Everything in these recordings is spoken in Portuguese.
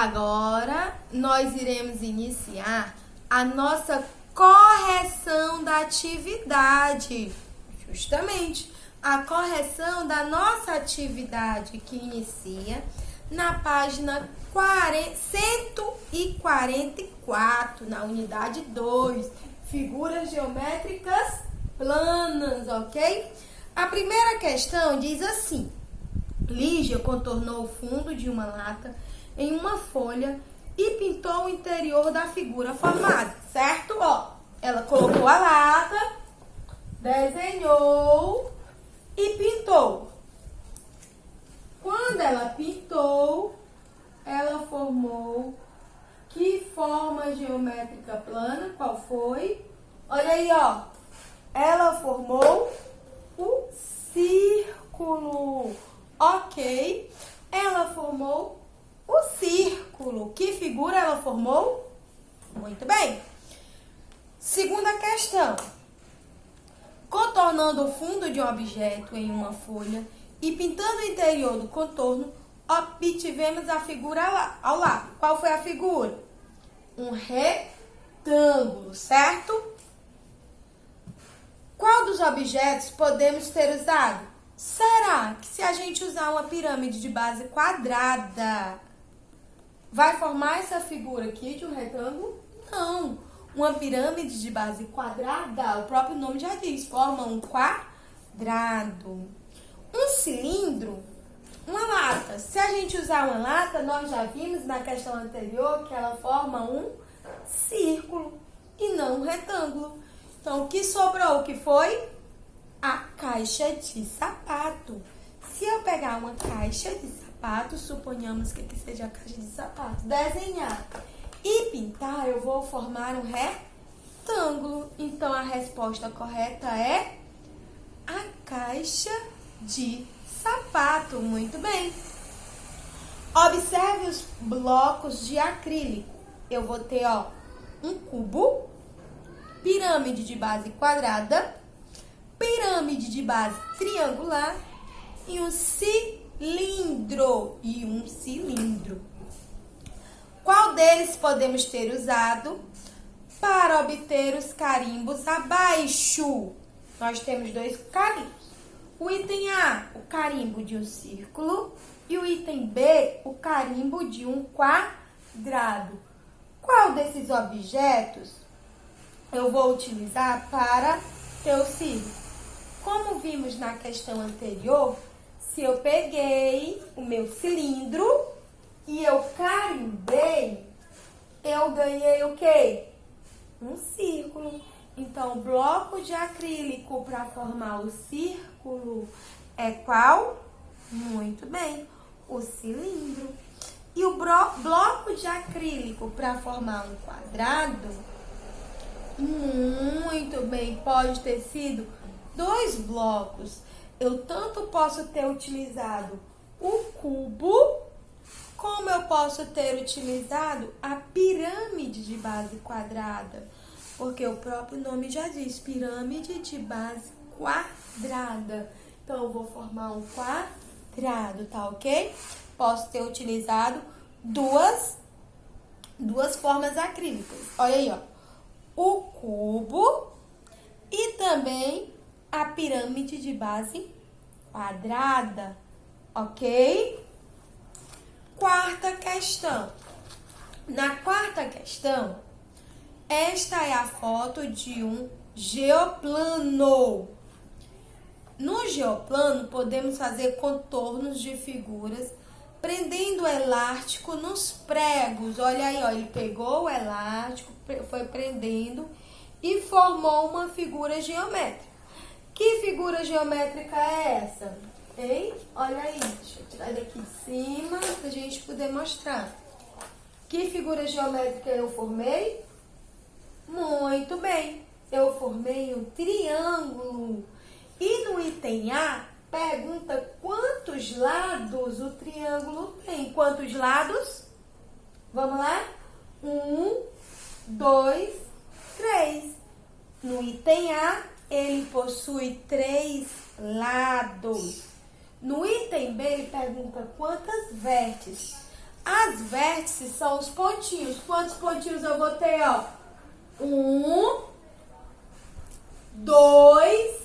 Agora, nós iremos iniciar a nossa correção da atividade. Justamente, a correção da nossa atividade que inicia na página 144, na unidade 2, figuras geométricas planas, ok? A primeira questão diz assim: Lígia contornou o fundo de uma lata em uma folha e pintou o interior da figura formada, certo? Ó, ela colocou a lata, desenhou e pintou. Quando ela pintou, ela formou que forma geométrica plana? Qual foi? Olha aí, ó. Ela formou o círculo. Ok. Ela formou o círculo. Que figura ela formou? Muito bem. Segunda questão. Contornando o fundo de um objeto em uma folha e pintando o interior do contorno, obtivemos a figura ao lado. Qual foi a figura? Um retângulo, certo? Qual dos objetos podemos ter usado? Será que se a gente usar uma pirâmide de base quadrada, vai formar essa figura aqui de um retângulo? Não. Uma pirâmide de base quadrada, o próprio nome já diz, forma um quadrado. Um cilindro, uma lata. Se a gente usar uma lata, nós já vimos na questão anterior que ela forma um círculo e não um retângulo. Então, o que sobrou, o que foi? A caixa de sapato. Se eu pegar uma caixa de sapato, suponhamos que aqui seja a caixa de sapato, desenhar e pintar, eu vou formar um retângulo. Então, a resposta correta é a caixa de sapato. Muito bem. Observe os blocos de acrílico. Eu vou ter, ó, um cubo, pirâmide de base quadrada, pirâmide de base triangular e um cilindro. Qual deles podemos ter usado para obter os carimbos abaixo? Nós temos dois carimbos. O item A, o carimbo de um círculo, e o item B, o carimbo de um quadrado. Qual desses objetos eu vou utilizar para ter o círculo? Como vimos na questão anterior, se eu peguei o meu cilindro e eu carimbei, eu ganhei o quê? Um círculo. Então, o bloco de acrílico para formar o círculo é qual? Muito bem, o cilindro. E o bloco de acrílico para formar um quadrado? Muito bem, pode ter sido dois blocos. Eu tanto posso ter utilizado o cubo, como eu posso ter utilizado a pirâmide de base quadrada. Porque o próprio nome já diz, pirâmide de base quadrada. Então, eu vou formar um quadrado, tá ok? Posso ter utilizado duas formas acrílicas. Olha aí, ó. O cubo e também a pirâmide de base quadrada, ok? Quarta questão. Na quarta questão, esta é a foto de um geoplano. No geoplano, podemos fazer contornos de figuras prendendo o elástico nos pregos. Olha aí, ó, ele pegou o elástico, foi prendendo e formou uma figura geométrica. Que figura geométrica é essa? Hein? Olha aí, deixa eu tirar daqui de cima pra gente poder mostrar. Que figura geométrica eu formei? Muito bem, eu formei um triângulo. E no item A, pergunta quantos lados o triângulo tem. Quantos lados? Vamos lá? 1, 2, 3. No item A, ele possui 3 lados. No item B, ele pergunta quantas vértices. As vértices são os pontinhos. Quantos pontinhos eu vou ter, ó? 1, 2,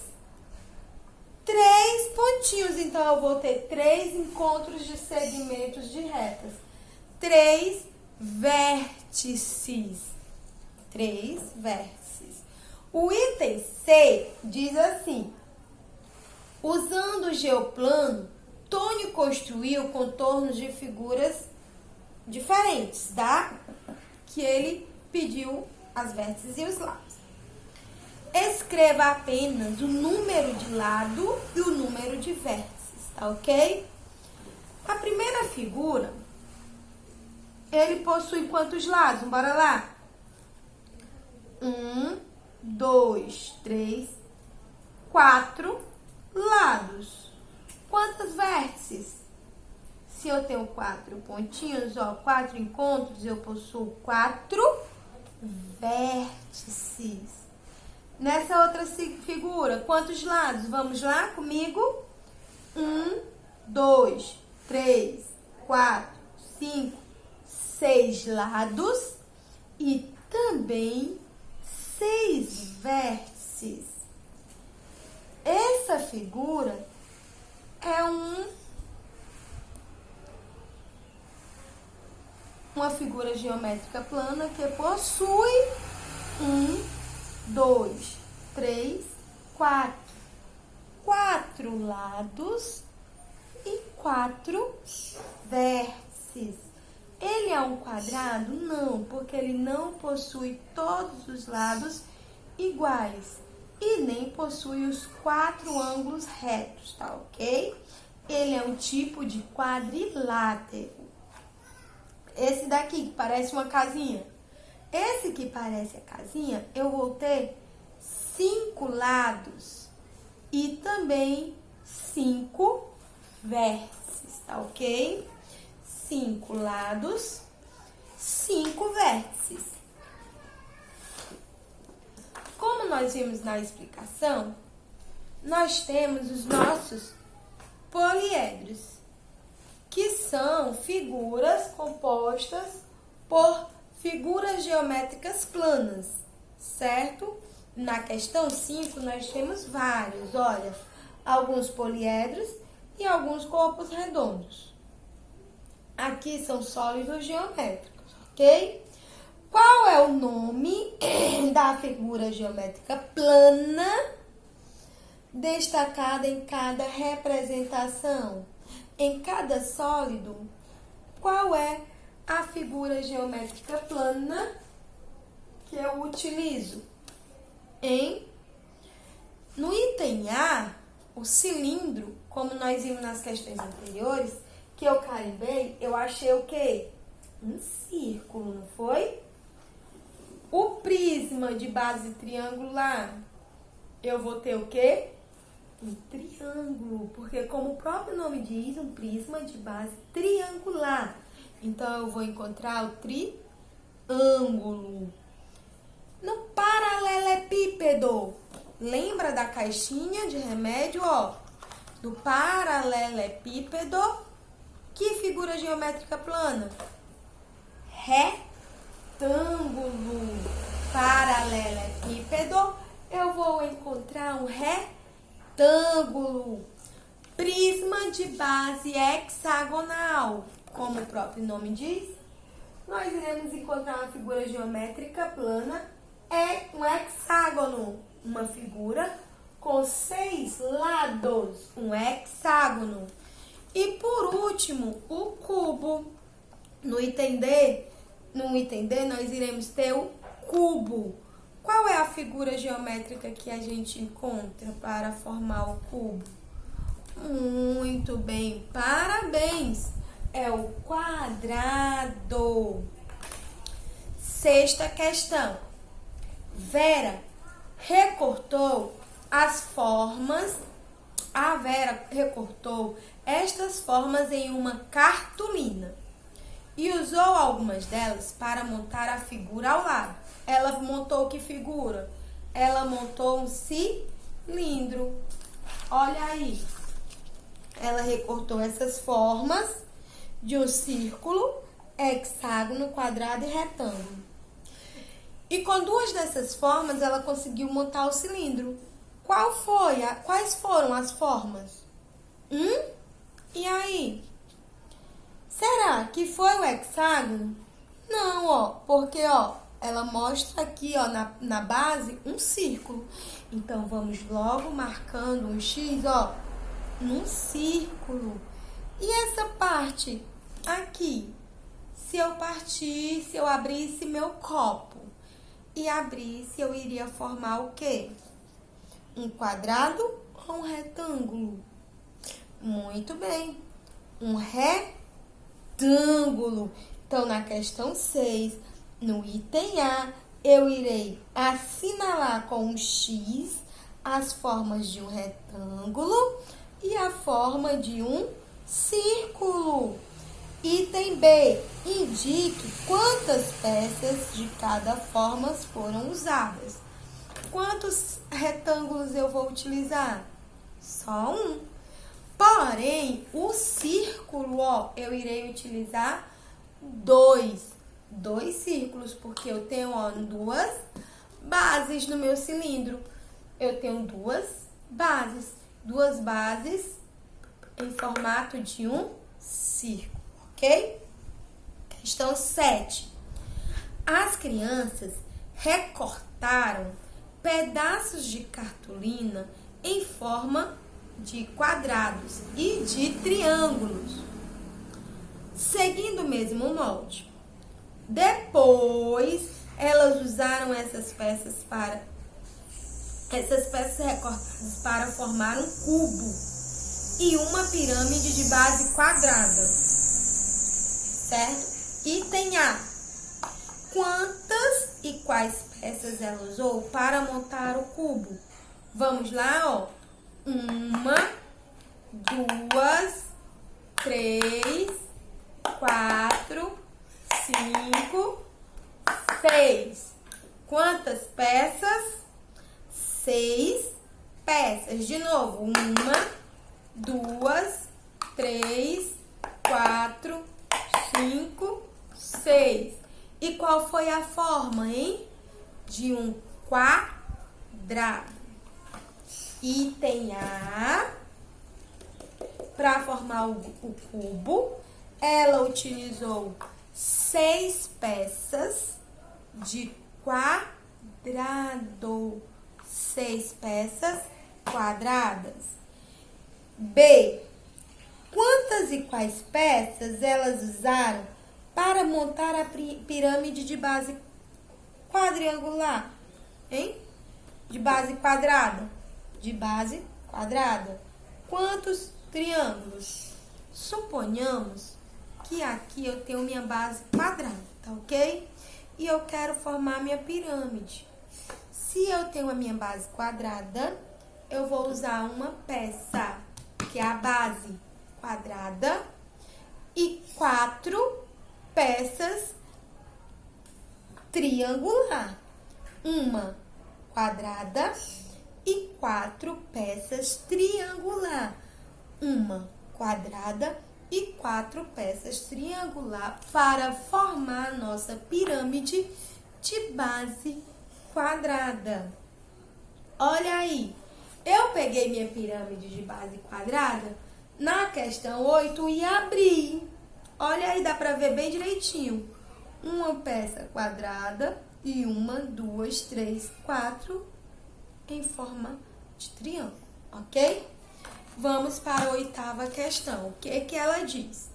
3 pontinhos. Então, eu vou ter 3 encontros de segmentos de retas. 3 vértices. 3 vértices. O item C diz assim: usando o geoplano, Tônio construiu contornos de figuras diferentes, tá? Que ele pediu as vértices e os lados. Escreva apenas o número de lado e o número de vértices, tá ok? A primeira figura, ele possui quantos lados? Bora lá. 1, 2, 3, 4 lados. Quantas vértices? Se eu tenho 4 pontinhos, ó, 4 encontros, eu possuo 4 vértices. Nessa outra figura, quantos lados? Vamos lá comigo? 1, 2, 3, 4, 5, 6 lados e também 6 vértices. Essa figura é uma figura geométrica plana que possui 1, 2, 3, 4. 4 lados e 4 vértices. Ele é um quadrado? Não, porque ele não possui todos os lados iguais e nem possui os 4 ângulos retos, tá ok? Ele é um tipo de quadrilátero. Esse daqui que parece uma casinha. Esse que parece a casinha, eu vou ter 5 lados e também 5 vértices, tá ok? 5 lados, 5 vértices. Como nós vimos na explicação, nós temos os nossos poliedros, que são figuras compostas por figuras geométricas planas, certo? Na questão 5, nós temos vários, olha, alguns poliedros e alguns corpos redondos. Aqui são sólidos geométricos, ok? Qual é o nome da figura geométrica plana destacada em cada representação? Em cada sólido, qual é a figura geométrica plana que eu utilizo? No item A, o cilindro, como nós vimos nas questões anteriores, que eu carimbei, eu achei o quê? Um círculo, não foi? O prisma de base triangular, eu vou ter o quê? Um triângulo, porque como o próprio nome diz, um prisma de base triangular. Então, eu vou encontrar o triângulo. No paralelepípedo, lembra da caixinha de remédio, ó? Do paralelepípedo, que figura geométrica plana? Retângulo. Paralelepípedo, eu vou encontrar um retângulo. Prisma de base hexagonal, como o próprio nome diz, nós iremos encontrar uma figura geométrica plana, é um hexágono, uma figura com 6 lados, um hexágono. E por último, o cubo. No item D, nós iremos ter o cubo. Qual é a figura geométrica que a gente encontra para formar o cubo? Muito bem, parabéns! É o quadrado. Sexta questão. Vera recortou as formas. A Vera recortou estas formas em uma cartolina e usou algumas delas para montar a figura ao lado. Ela montou que figura? Ela montou um cilindro. Olha aí. Ela recortou essas formas de um círculo hexágono, quadrado e retângulo. E com duas dessas formas, ela conseguiu montar o cilindro. Quais foram as formas? E aí? Será que foi o hexágono? Não, ó, porque, ó, ela mostra aqui, ó, na base, um círculo. Então, vamos logo marcando um X, ó, num círculo. E essa parte aqui? Se eu abrisse meu copo e abrisse, eu iria formar o quê? Um quadrado ou um retângulo? Muito bem. Um retângulo. Então, na questão 6, no item A, eu irei assinalar com um X as formas de um retângulo e a forma de um círculo. Item B, indique quantas peças de cada forma foram usadas. Quantos retângulos eu vou utilizar? Só um. Porém, o círculo, ó, eu irei utilizar dois círculos, porque eu tenho, ó, duas bases no meu cilindro. Eu tenho duas bases em formato de um círculo, ok? Questão 7. As crianças recortaram pedaços de cartolina em forma de quadrados e de triângulos, seguindo o mesmo molde. Depois, elas usaram essas peças recortadas para formar um cubo e uma pirâmide de base quadrada, certo? Item A. Quantas e quais peças ela usou para montar o cubo? Vamos lá, ó. 1, 2, 3, 4, 5, 6. Quantas peças? 6 peças. De novo. 1, 2, 3, 4, 5, 6. E qual foi a forma, hein? De um quadrado. Item A. Para formar o cubo, ela utilizou 6 peças de quadrado. 6 peças quadradas. B. Quantas e quais peças elas usaram para montar a pirâmide de base quadrangular? Hein? De base quadrada. De base quadrada. Quantos triângulos? Suponhamos que aqui eu tenho minha base quadrada, tá ok? E eu quero formar minha pirâmide. Se eu tenho a minha base quadrada, eu vou usar uma peça, que é a base quadrada, e 4 peças triangular. Uma quadrada e 4 peças triangular. Uma quadrada e 4 peças triangular para formar a nossa pirâmide de base quadrada. Olha aí, eu peguei minha pirâmide de base quadrada na questão 8 e abri. Olha aí, dá para ver bem direitinho. Uma peça quadrada e 1, 2, 3, 4 em forma de triângulo, ok? Vamos para a 8ª questão. O que que ela diz?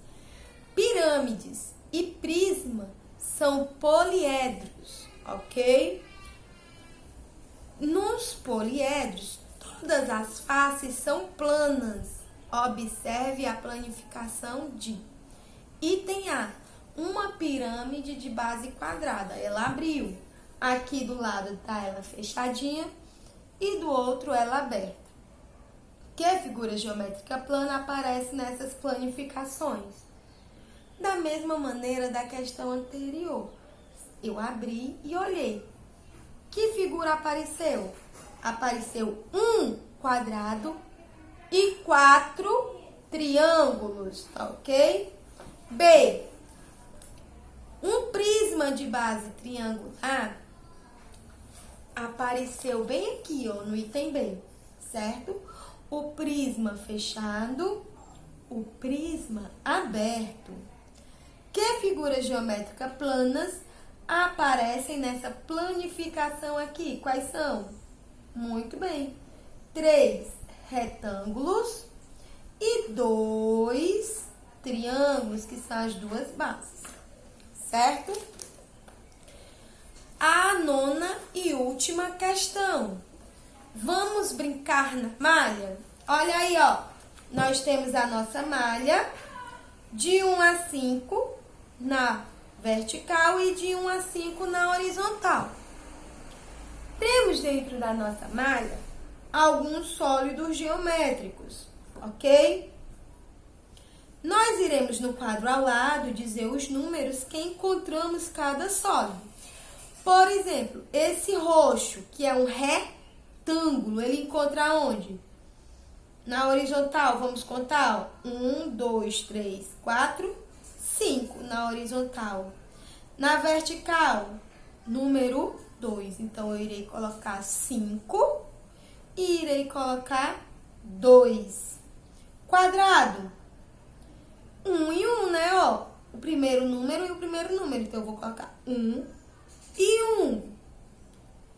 Pirâmides e prisma são poliedros, ok? Nos poliedros, todas as faces são planas. Observe a planificação de item A. Uma pirâmide de base quadrada. Ela abriu. Aqui do lado tá ela fechadinha e do outro ela aberta. Que figura geométrica plana aparece nessas planificações? Da mesma maneira da questão anterior. Eu abri e olhei. Que figura apareceu? Apareceu um quadrado e 4 triângulos, tá ok? B. prisma de base triangular apareceu bem aqui, ó, no item B, certo? O prisma fechado, o prisma aberto. Que figuras geométricas planas aparecem nessa planificação aqui? Quais são? Muito bem. 3 retângulos e 2 triângulos, que são as duas bases, certo? A nona e última questão. Vamos brincar na malha? Olha aí, ó. Nós temos a nossa malha de 1 a 5 na vertical e de 1 a 5 na horizontal. Temos dentro da nossa malha alguns sólidos geométricos, ok? Nós iremos no quadro ao lado dizer os números que encontramos cada sólido. Por exemplo, esse roxo, que é um retângulo, ele encontra onde? Na horizontal, vamos contar, ó. 1, 2, 3, 4, 5 na horizontal. Na vertical, número 2. Então, eu irei colocar 5 e irei colocar 2. Quadrado, 1 e 1, né? Ó, o primeiro número e o primeiro número. Então, eu vou colocar 1 e 1.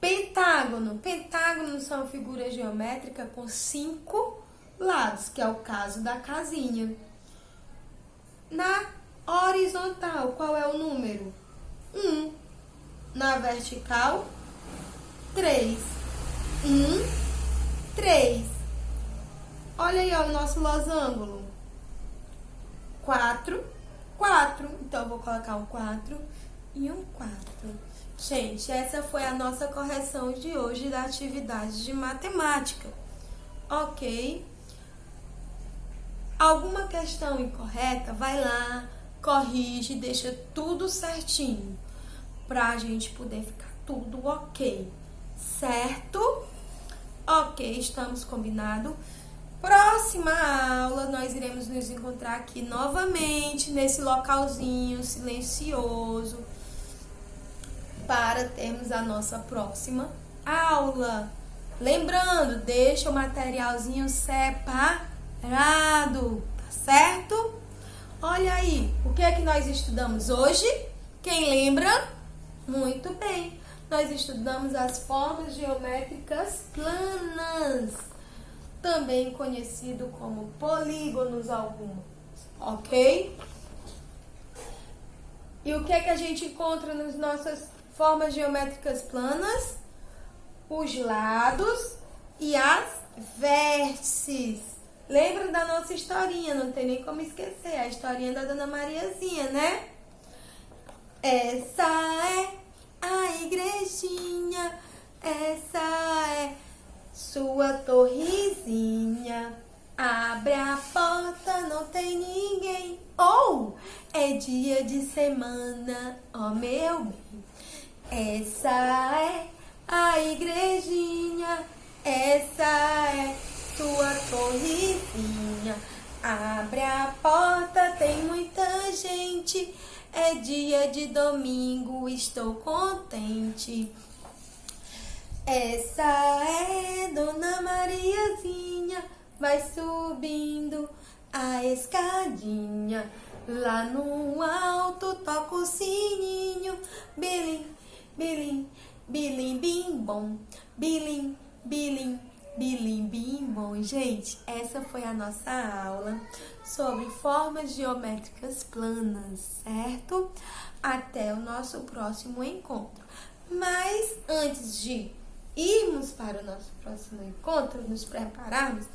Pentágono. Pentágonos são figuras geométricas com 5 lados, que é o caso da casinha. Na horizontal, qual é o número? 1. Na vertical, 3. 1, 3. Olha aí, ó, o nosso losango. 4, 4. Então, eu vou colocar um 4 e um 4. Gente, essa foi a nossa correção de hoje da atividade de matemática. Ok? Alguma questão incorreta, vai lá, corrige, deixa tudo certinho, pra gente poder ficar tudo ok, certo? Ok, estamos combinados. Próxima aula, nós iremos nos encontrar aqui novamente, nesse localzinho silencioso, para termos a nossa próxima aula. Lembrando, deixa o materialzinho separado, tá certo? Olha aí, o que é que nós estudamos hoje? Quem lembra? Muito bem, nós estudamos as formas geométricas planas, também conhecido como polígonos alguns, ok? E o que é que a gente encontra nas nossas formas geométricas planas? Os lados e as vértices. Lembra da nossa historinha, não tem nem como esquecer, a historinha da Dona Mariazinha, né? Essa é a igrejinha, essa é sua torrezinha. Abre a porta, não tem ninguém. Ou é dia de semana, ó meu bem. Essa é a igrejinha, essa é sua torrezinha. Abre a porta, tem muita gente. É dia de domingo, estou contente. Essa é Dona Mariazinha, vai subindo a escadinha. Lá no alto toca o sininho. Bilim, bilim, bilim, bim, bom. Bilim, bilim, bilim, bim, bom. Gente, essa foi a nossa aula sobre formas geométricas planas, certo? Até o nosso próximo encontro. Mas antes de irmos para o nosso próximo encontro, nos prepararmos,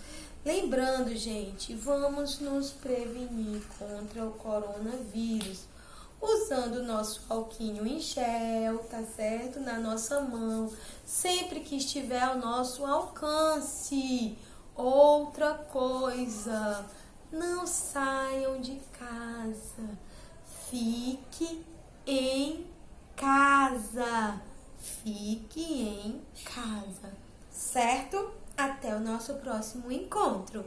lembrando, gente, vamos nos prevenir contra o coronavírus, usando o nosso alquinho em gel, tá certo? Na nossa mão, sempre que estiver ao nosso alcance. Outra coisa, não saiam de casa, fique em casa. Fique em casa, certo? Até o nosso próximo encontro.